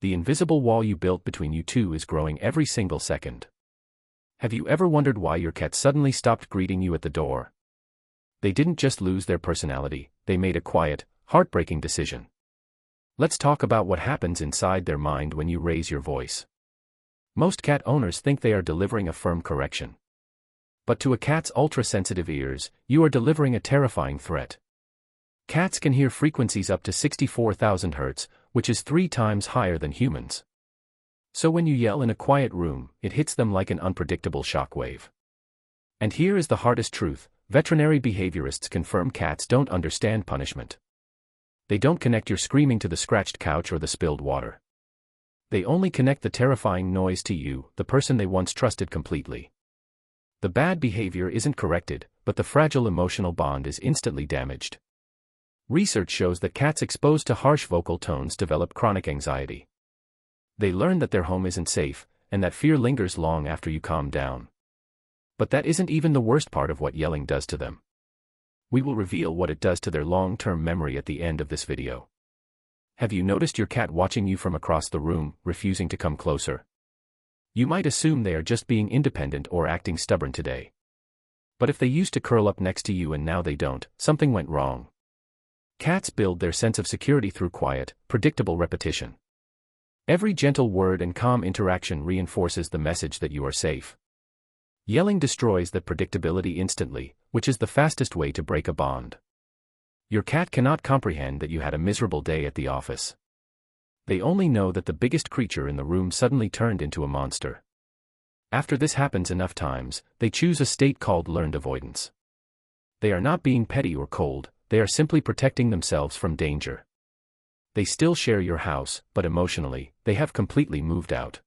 the invisible wall you built between you two is growing every single second. Have you ever wondered why your cat suddenly stopped greeting you at the door? They didn't just lose their personality, they made a quiet, heartbreaking decision. Let's talk about what happens inside their mind when you raise your voice. Most cat owners think they are delivering a firm correction. But to a cat's ultra-sensitive ears, you are delivering a terrifying threat. Cats can hear frequencies up to 64,000 Hz, which is 3 times higher than humans. So when you yell in a quiet room, it hits them like an unpredictable shockwave. And here is the hardest truth: veterinary behaviorists confirm cats don't understand punishment. They don't connect your screaming to the scratched couch or the spilled water. They only connect the terrifying noise to you, the person they once trusted completely. The bad behavior isn't corrected, but the fragile emotional bond is instantly damaged. Research shows that cats exposed to harsh vocal tones develop chronic anxiety. They learn that their home isn't safe, and that fear lingers long after you calm down. But that isn't even the worst part of what yelling does to them. We will reveal what it does to their long-term memory at the end of this video. Have you noticed your cat watching you from across the room, refusing to come closer? You might assume they are just being independent or acting stubborn today. But if they used to curl up next to you and now they don't, something went wrong. Cats build their sense of security through quiet, predictable repetition. Every gentle word and calm interaction reinforces the message that you are safe. Yelling destroys that predictability instantly, which is the fastest way to break a bond. Your cat cannot comprehend that you had a miserable day at the office. They only know that the biggest creature in the room suddenly turned into a monster. After this happens enough times, they choose a state called learned avoidance. They are not being petty or cold, they are simply protecting themselves from danger. They still share your house, but emotionally, they have completely moved out.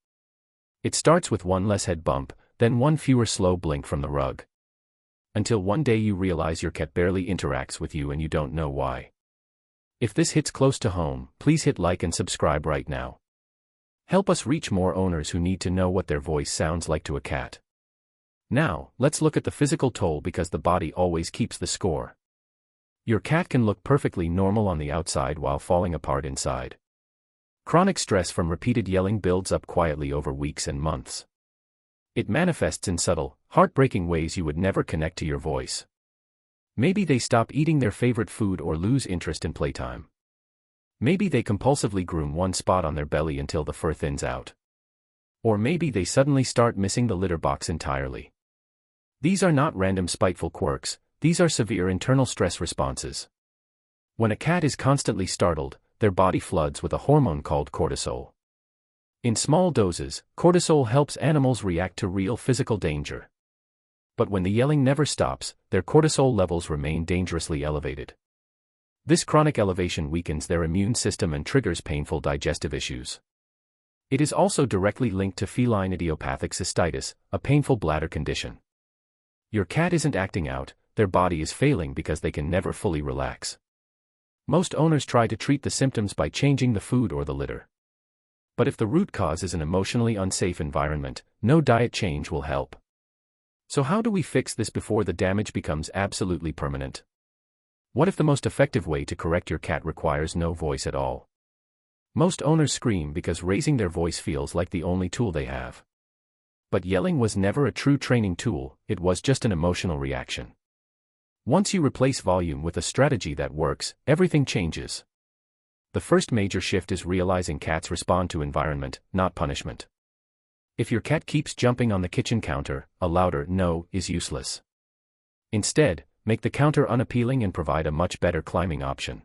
It starts with one less head bump, then one fewer slow blink from the rug. Until one day you realize your cat barely interacts with you and you don't know why. If this hits close to home, please hit like and subscribe right now. Help us reach more owners who need to know what their voice sounds like to a cat. Now, let's look at the physical toll, because the body always keeps the score. Your cat can look perfectly normal on the outside while falling apart inside. Chronic stress from repeated yelling builds up quietly over weeks and months. It manifests in subtle, heartbreaking ways you would never connect to your voice. Maybe they stop eating their favorite food or lose interest in playtime. Maybe they compulsively groom one spot on their belly until the fur thins out. Or maybe they suddenly start missing the litter box entirely. These are not random spiteful quirks, these are severe internal stress responses. When a cat is constantly startled, their body floods with a hormone called cortisol. In small doses, cortisol helps animals react to real physical danger. But when the yelling never stops, their cortisol levels remain dangerously elevated. This chronic elevation weakens their immune system and triggers painful digestive issues. It is also directly linked to feline idiopathic cystitis, a painful bladder condition. Your cat isn't acting out, their body is failing because they can never fully relax. Most owners try to treat the symptoms by changing the food or the litter. But if the root cause is an emotionally unsafe environment, no diet change will help. So how do we fix this before the damage becomes absolutely permanent? What if the most effective way to correct your cat requires no voice at all? Most owners scream because raising their voice feels like the only tool they have. But yelling was never a true training tool, it was just an emotional reaction. Once you replace volume with a strategy that works, everything changes. The first major shift is realizing cats respond to environment, not punishment. If your cat keeps jumping on the kitchen counter, a louder no is useless. Instead, make the counter unappealing and provide a much better climbing option.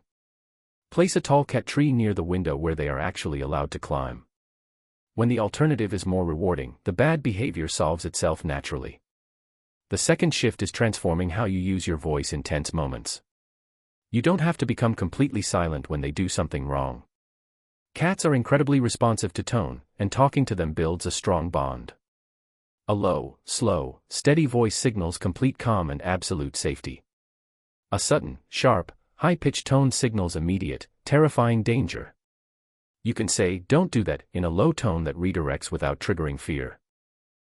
Place a tall cat tree near the window where they are actually allowed to climb. When the alternative is more rewarding, the bad behavior solves itself naturally. The second shift is transforming how you use your voice in tense moments. You don't have to become completely silent when they do something wrong. Cats are incredibly responsive to tone, and talking to them builds a strong bond. A low, slow, steady voice signals complete calm and absolute safety. A sudden, sharp, high-pitched tone signals immediate, terrifying danger. You can say, "Don't do that," in a low tone that redirects without triggering fear.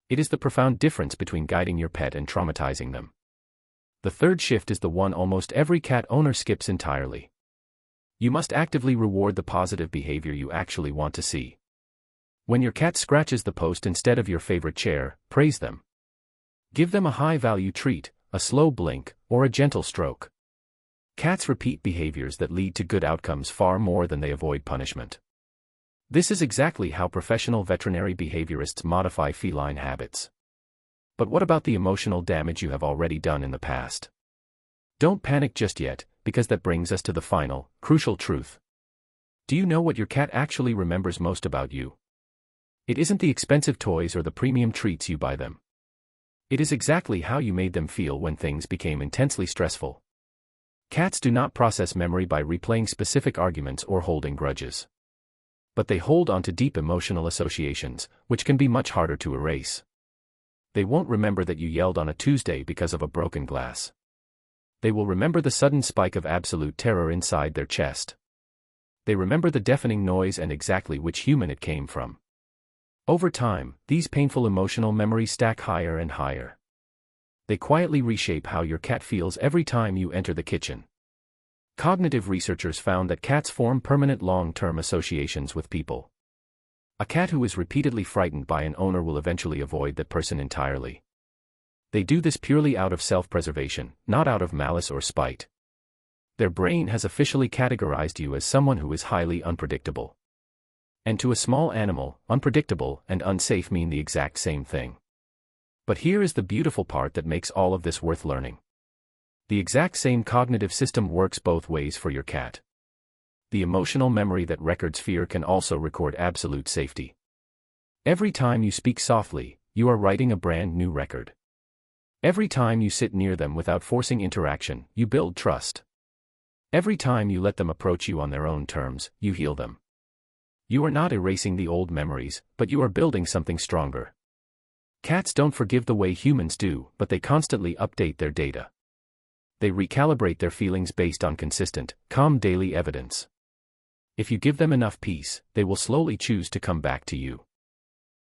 It is the profound difference between guiding your pet and traumatizing them. The third shift is the one almost every cat owner skips entirely. You must actively reward the positive behavior you actually want to see. When your cat scratches the post instead of your favorite chair, praise them. Give them a high-value treat, a slow blink, or a gentle stroke. Cats repeat behaviors that lead to good outcomes far more than they avoid punishment. This is exactly how professional veterinary behaviorists modify feline habits. But what about the emotional damage you have already done in the past? Don't panic just yet, because that brings us to the final, crucial truth. Do you know what your cat actually remembers most about you? It isn't the expensive toys or the premium treats you buy them. It is exactly how you made them feel when things became intensely stressful. Cats do not process memory by replaying specific arguments or holding grudges. But they hold on to deep emotional associations, which can be much harder to erase. They won't remember that you yelled on a Tuesday because of a broken glass. They will remember the sudden spike of absolute terror inside their chest. They remember the deafening noise and exactly which human it came from. Over time, these painful emotional memories stack higher and higher. They quietly reshape how your cat feels every time you enter the kitchen. Cognitive researchers found that cats form permanent long-term associations with people. A cat who is repeatedly frightened by an owner will eventually avoid that person entirely. They do this purely out of self-preservation, not out of malice or spite. Their brain has officially categorized you as someone who is highly unpredictable. And to a small animal, unpredictable and unsafe mean the exact same thing. But here is the beautiful part that makes all of this worth learning. The exact same cognitive system works both ways for your cat. The emotional memory that records fear can also record absolute safety. Every time you speak softly, you are writing a brand new record. Every time you sit near them without forcing interaction, you build trust. Every time you let them approach you on their own terms, you heal them. You are not erasing the old memories, but you are building something stronger. Cats don't forgive the way humans do, but they constantly update their data. They recalibrate their feelings based on consistent, calm daily evidence. If you give them enough peace, they will slowly choose to come back to you.